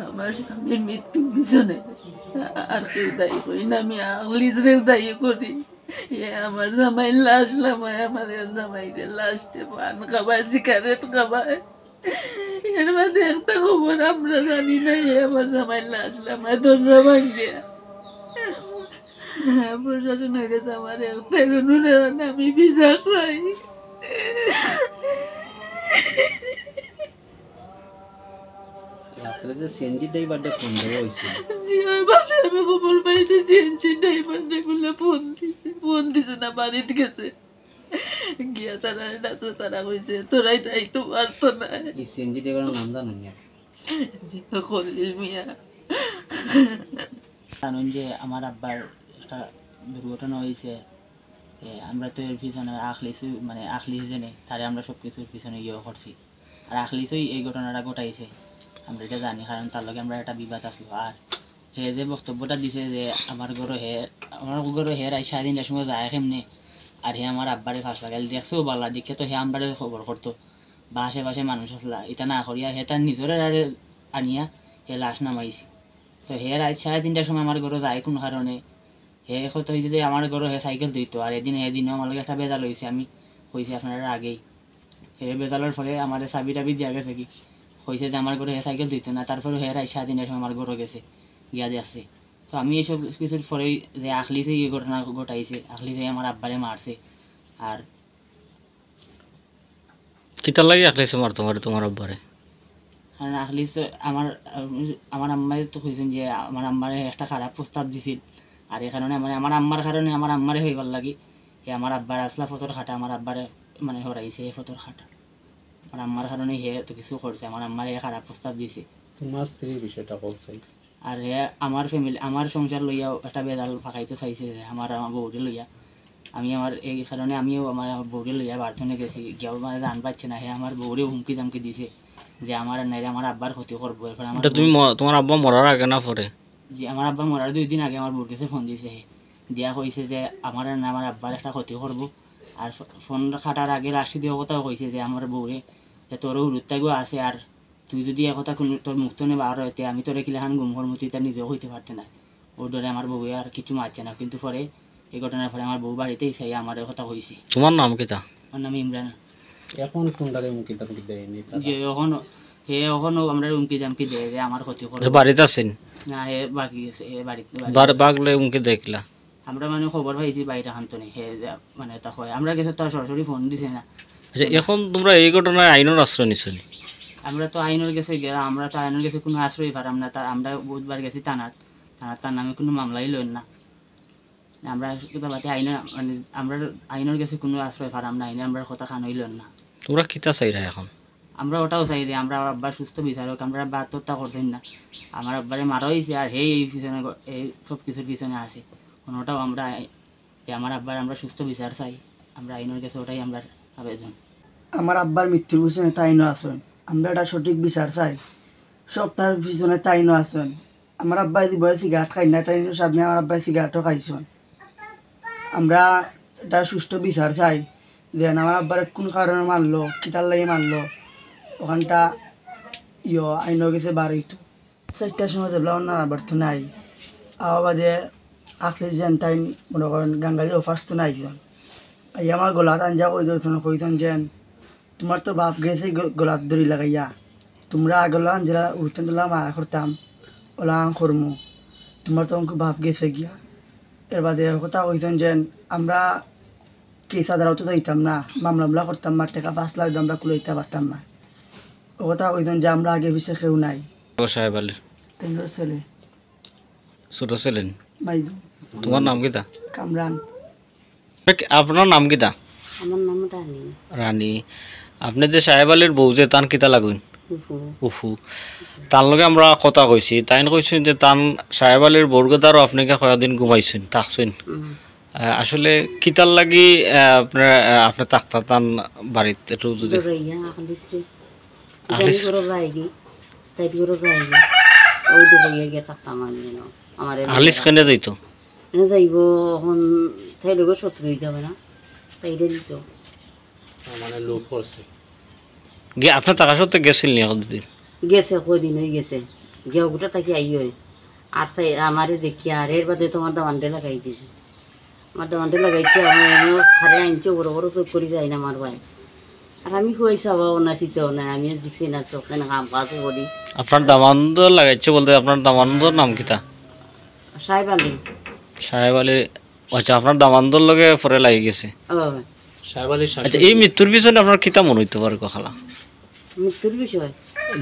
আমার স্বামীর মৃত্যুর পিছনে আর কেউ দায়ী করি না, আমি আখলিসরেও দায়ী করি। আমার জামাই লাশ লামায়, আমার জামাইরে লাশটে পান খাবায়, সিগারেট খাবায়, এর মধ্যে একটা খবর আমরা জানি না। আমার জামাই লাশ লামায় দরজা ভাঙ্গিয়া প্রশাসন হয়ে গেছে। আমার একটা অনুরোধ, আমি বিচার চাই। রাত্রে যে সিএনজি ড্রাইভারটা ফোন দেওয়া হয়েছিল, জি ওই বাসে আমি খবর পাইছি সিএনজি ড্রাইভার বলে ফোন দিছে না, বাড়িতে গেছে গিয়া তারা ডাকছে, তারা কইছে তোরাই যাইতে পারতো না। এই সিএনজি ড্রাইভারের নাম জানেন না? খলিল মিয়া। জানুন যে আমার আব্বার একটা দুর্ঘটনা হয়েছে, আমরা তো এর পিছনে আখলিসু মানে আখলিস জেনে তারে আমরা সব কিছুর পিছনে ইয়ে করছি, আর আখলিসই এই ঘটনাটা ঘটাইছে আমরা এটা জানি, কারণ তার লগে আমরা একটা বিবাদ আসলো। আর হে যে বক্তব্যটা দিছে যে আমার ঘরে হে রাই 3:30টার সময় যায় কেমনে, আর হে আমার আব্বারে ফাঁস লাগাইল দেখছেও বালা দেখে, তো হে আমবারে খবর করতো বা আশেপাশে মানুষ আসলা, এটা না করিয়া হে তার নিজের আনিয়া হে লাশ নামাইছি। তো হে রাত 3:30টার সময় আমার ঘরে যায় কোন কারণে, হে কত হয়েছে যে আমার ঘরে হে সাইকেল দিত, আর এদিনও আমার লগে একটা বেজাল হয়েছে, আমি কইছি আপনারা আগেই। হে বেজালের ফলে আমার চাবি টাবি দিয়া গেছে কি, কইছে যে আমার ঘরে হে সাইকেল দিত না, তারপরে হে রাত 3:30টার সময় আমার ঘরে গেছে গিয়া আসছে। তো আমি এইসব কিছুর পরেই যে আখলিসে এই ঘটনা ঘটাইছে, আখলিসে আমার আব্বারে মারছে। আর কিতার লাগি আখলিসে মার তোমার আব্বারে? কারণ আখলিস আমার আম্মাই তো কইছেন যে আমার আম্মারে একটা খারাপ প্রস্তাব দিছিল, আর এই কারণে মানে আমার আম্মার কারণে আমার আম্মারে হইবার লাগি আমার আব্বার আসলা ফতর খাটা, আমার আব্বারে মানে হরাইছে এই ফতর খাটা, আমার আম্মার কারণে হে তো কিছু করছে, আমার আম্মারে খারাপ প্রস্তাব দিছে। তোমার স্ত্রীর বিষয়টা বলছেন, আর হে আমার ফ্যামিলি আমার সংসার লইয়াও একটা বেদাল ফাঁকাইতে চাইছে আমার বউরে লইয়া। আমি আমার এই কারণে আমিও আমার বউরে লইয়া বার্থনে গেছি, গিয়াও মানে জান পাচ্ছে না, হে আমার বউরে হুমকি দামকি দিছে যে আমার নাইলে আমার আব্বার ক্ষতি করবো। এরপর আমার তুমি তোমার আব্বা মরার আগে না পরে? যে আমার আব্বা মরার 2 দিন আগে আমার বউর কাছে ফোন দিয়েছে, দিয়া কইছে যে আমার না আমার আব্বার একটা ক্ষতি করবো। আর ফোন কাটার আগে লাস্টে দিয়ে কথাও কইছে যে আমার বউরে যে তোর হুরুত্তাগও আছে, আর তুই যদি একথা কোনো তোর মুক্ত নে বার হইতে আমি তোর কিলাখান গুম হরমতি তা নিজেও হইতে পারতে না। ওর ডরে আমার বউ আর কিছু মারছে না, কিন্তু পরে এই ঘটনার পরে আমার বউ বাড়িতেই চাই আমার কথা কইছে। তোমার নাম কিতা? আমার নাম ইমরান। এখন তোমরা মুখে তাকে দেয়নি যে এখনো আমরা উমকি দামকি দেয় যে আমার ক্ষতি করে বাড়িতে আছেন না, হে বাকি গেছে, হে বাড়িতে বাগলে উমকে দেখলা? আমরা মানে খবর পাইছি বাইরে হানতো নেই, হে মানে তা হয় আমরা গেছে তার সরাসরি ফোন দিছে না। আচ্ছা, এখন তোমরা এই ঘটনায় আইনের আশ্রয় নিচ্ছ? আমরা তো আইনের গেছে গেলাম, আমরা তো আইনের গেছে কোনো আশ্রয় পারাম না, তার আমরা বহুতবার গেছি থানাত, তার নামে কোনো মামলাই লইন না। আমরা কথা পাতি আইনের মানে আমরা আইনের গেছে কোনো আশ্রয় পারাম না, আইনে আমরা কথা খানই লইন না। তোমরা কিতা চাইরা এখন? আমরা ওটাও চাই যে আমরা আব্বার সুস্থ বিচারক, আমরা আব্বা আত্মহত্যা করছেন না, আমার আব্বারে মারা হয়েছে, আর এই পিছনে এই সব কিছুর পিছনে আছে কোনোটাও আমরা যে আমার আব্বার আমরা সুস্থ বিচার চাই, আমরা আইনের কাছে ওটাই আমরা আবেদন। আমার আব্বার মৃত্যুর পিছনে তাইনও আসেন, আমরা এটা সঠিক বিচার চাই, সব তার পিছনে তাইনও আসেন। আমার আব্বাই যদি বলে সিগারেট খাই না, তাই সামনে আমার আব্বাই সিগারেটও খাইছেন। আমরা এটা সুষ্ঠু বিচার চাই যে আমার আব্বার কোন কারণে মারলো, কিতার লাগে মারলো, ওখানটা আইনও গেছে বাড়িতো 4টার সময় দেখলাম না আবার তো নাই, আবার বাদে আখলে যেন তাই মনে করেন গাঙ্গালি অফাস তো নাই জন এই আমার গলাত আঞ্জা কই ধরছেন, কইছেন যেন তোমার তো বাপ গেছে গলাত দড়ি লাগাইয়া, তোমরা আগলা আঞ্জা উঠতেন দিলাম মায়া করতাম ওলা করমু, তোমার তো অঙ্ক বাপ গেছে গিয়া। এর বাদে কথা কইছেন যেন আমরা কেস আদালতও যাইতাম না, মামলা করতাম না, টাকা 5 লাখ আমরা কুলাইতে পারতাম না। ও কথা কইছেন যে আমরা আগে পিছিয়ে কেউ নাই। সাহেব আলীর 3 ছেলে, ছোট ছিলেন? মাইদু। তোমার নাম কিতা? কামরান। আপনার নাম কিতা? আমার নাম রানী। রানী। আপনি যে সাহেব আলীর বউ যে তান কিতা লাগুন? উফু। তার লগে আমরা কথা কইছি, তাই কইছেন যে তান সাহেব আলীর বউরগদারও আপনাকে কয়েকদিন ঘুমাইছেন থাকছেন, আসলে কিতার লাগি আপনার তাক্তা তান বাড়িতে একটু যদি আলিস কেনে যাইতো যাইব এখন তাই লোক শত্রু হয়ে যাবে না, তাই দিত মানে লোক করছে আপনার টাকা সত্ত্বে গেছিল নি এখন দিন? গেছে কদিন হয়ে গেছে, গিয়া গোটা থাকি আই হয় আর চাই আমারে দেখি আর এর বাদে তোমার দামানটে লাগাই দিছে আমার দামানটে লাগাইছে আমার এনেও খারে আনছো বড় বড় চোখ করে যায় না আমার ভাই আর আমি খুয়াই চাবাও না শীতেও নাই আমিও জিখছি না চোখ না কাম কাজ করি আপনার দামানন্দ লাগাইছে বলতে আপনার দামানন্দর নাম কিতা সাহেব আলী সাহেব আলী আচ্ছা আপনার দামানন্দর লগে পরে লাগি গেছে ও সাহেব আলীর আচ্ছা এই মৃত্যুর পিছনে আপনার কিতা মনে হইতে পারে কখালা মৃত্যুর বিষয়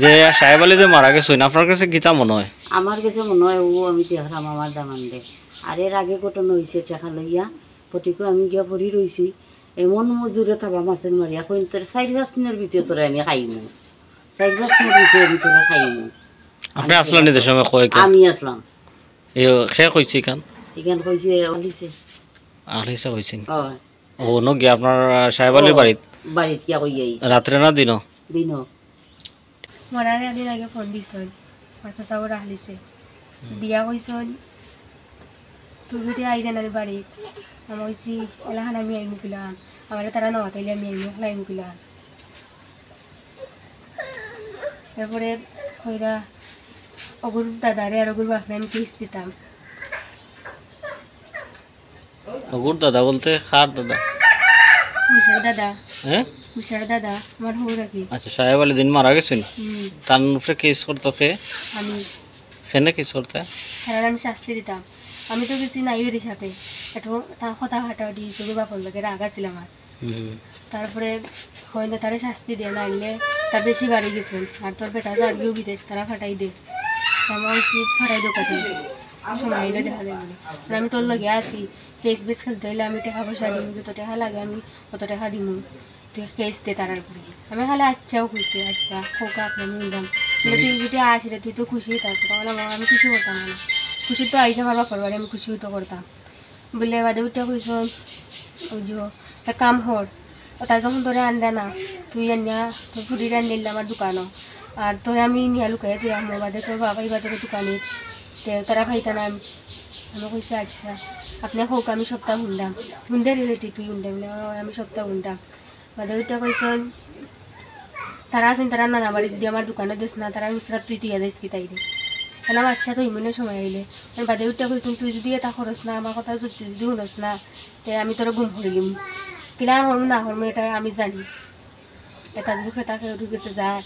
যে সাহেব আলী যে মারা গেছে আপনার কাছে কিতা মনে হয় আমার কাছে মনে হয় ও আমি দেখলাম আমার দামান দে আর এর আগে ঘটনা হয়েছে টাকা লইয়া পটিকো আমি গিয়া পড়ি রয়েছি এমন মজুরে থাবা মাছের মারিয়া কইন তোর 4-5 দিনের ভিতরে তোরা আমি খাইমু 4-5 দিনের ভিতরে খাইমু আপনি আসলেন নিজের সময় কয় কি আমি আসলাম এ খে কইছি কান এখান কইছে অলিছে আড়াইশা কইছেন ও ও ন গিয়া আপনার সাহেব আলীর বাড়িত বাড়িত কিয়া কই আই রাত্রে না দিন দিন মরার এদিন আগে ফোন দিছন মাছা চাউর আহলিছে দিয়া কইছন তুই বেটি আইরেন আর বাড়িত আমি কইছি এলাহান আমি আইমু কিলাম আমার তারা নতাইলে আমি আইমু খেলাই মুকিলাম তারপরে কইরা অগুর দাদারে আর অগুর বাপরে আমি কিস্তি দিতাম ওগুর দাদা বলতে খার দাদা মিশার দাদা হ্যাঁ মিশার দাদা আমার হৌ রাখি আচ্ছা সাহেব আলী দিন মারা গেছেন তার উপরে কেস করতো কে আমি কেনে কেস করতে খেলার আমি শাস্তি দিতাম আমি তো কিছু নাই ওর হিসাবে একটু তার কথা হাঁটাহাঁটি করে বাপর লোকে রাগা ছিল আমার তারপরে হয়তো তারা শাস্তি দিয়ে না আনলে তার বেশি বাড়ি গেছেন আর তোর বেটা যার গিয়েও বিদেশ তারা ফাটাই দে আমার উচিত ফাটাই দোকাতে সময় এলে দেখা যায় বলে আর আমি তোর লগে আছি কেস বেস খেলতে হলে আমি টাকা পয়সা দিব যত টাকা লাগে আমি কত টাকা দিব তুই কেস দে তারার করে আমি খালি আচ্ছাও খুশি আচ্ছা খোকা আপনি আমি নিলাম তুই যদি আসি রে তুই তো খুশি থাকতো তাহলে আমি খুশি করতাম না খুশি তো আইসে আমার বাপর বাড়ি আমি খুশি তো করতাম বলে বাদে উঠে কইস ওই যে একটা কাম হর ওটা যখন তোরে আনবে না তুই আনিয়া তোর ফুটির আনলে আমার দোকানও আর তোরে আমি নিয়ে লুকাই তুই আমার বাদে তোর বাবা এবার তোর দোকানে তারা খাইতা না আমি কইছি আচ্ছা আপনি হোক আমি সপ্তাহ হুন্ডাম হুন্ডা রেলেটি তুই হুন্ডা বলে আমি সপ্তাহ হুন্ডাম বাদে উঠে কইসন তারা আছেন তারা নানা বাড়ি যদি আমার দোকানে দিস না তারা মিশ্রা তুই তুই দিস কি তাই রে আমার আচ্ছা তো ইমনে সময় আইলে বাদে উঠে কইসন তুই যদি এটা খরচ না আমার কথা যদি শুনস না তে আমি তোরা গুম করিলিম কিলা হরম না হরম এটা আমি জানি এটা যদি খেতা খেয়ে ঢুকেছে যায়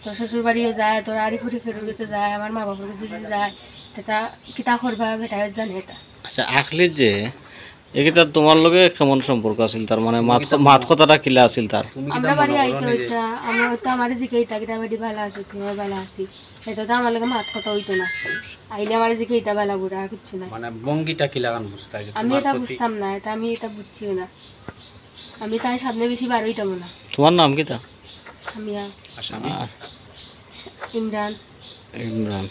তোর শ্বশুর বাড়িও যায় তোর আড়ি ফুটি খেয়ে ঢুকেছে যায় আমার মা বাবার কাছে যদি যায় তা কিতা করবা বেটাই জানে এটা আচ্ছা আখলি যে একিটা তোমার লগে কেমন সম্পর্ক আছিল তার মানে মাত কথাটা কিলা আছিল তার আমরা বাড়ি আইতে হইতা আমরা হয়তো আমার দিকে এইটা কিটা বাড়ি ভালো আছে তুমি ভালো আছি এটা তো আমার লগে মাত কথা হইতো না আইলে আমার দিকে এইটা ভালো বুড়া আর কিছু না মানে বঙ্গিটা কি লাগান বুঝতে হয় যে আমি তোমার এটা প্রতি বুঝতাম না এটা আমি এটা বুঝছিও না আমি তাই সামনে বেশি বার হইতাম না তোমার নাম কিতা আমি আসামি ইমরান ইমরান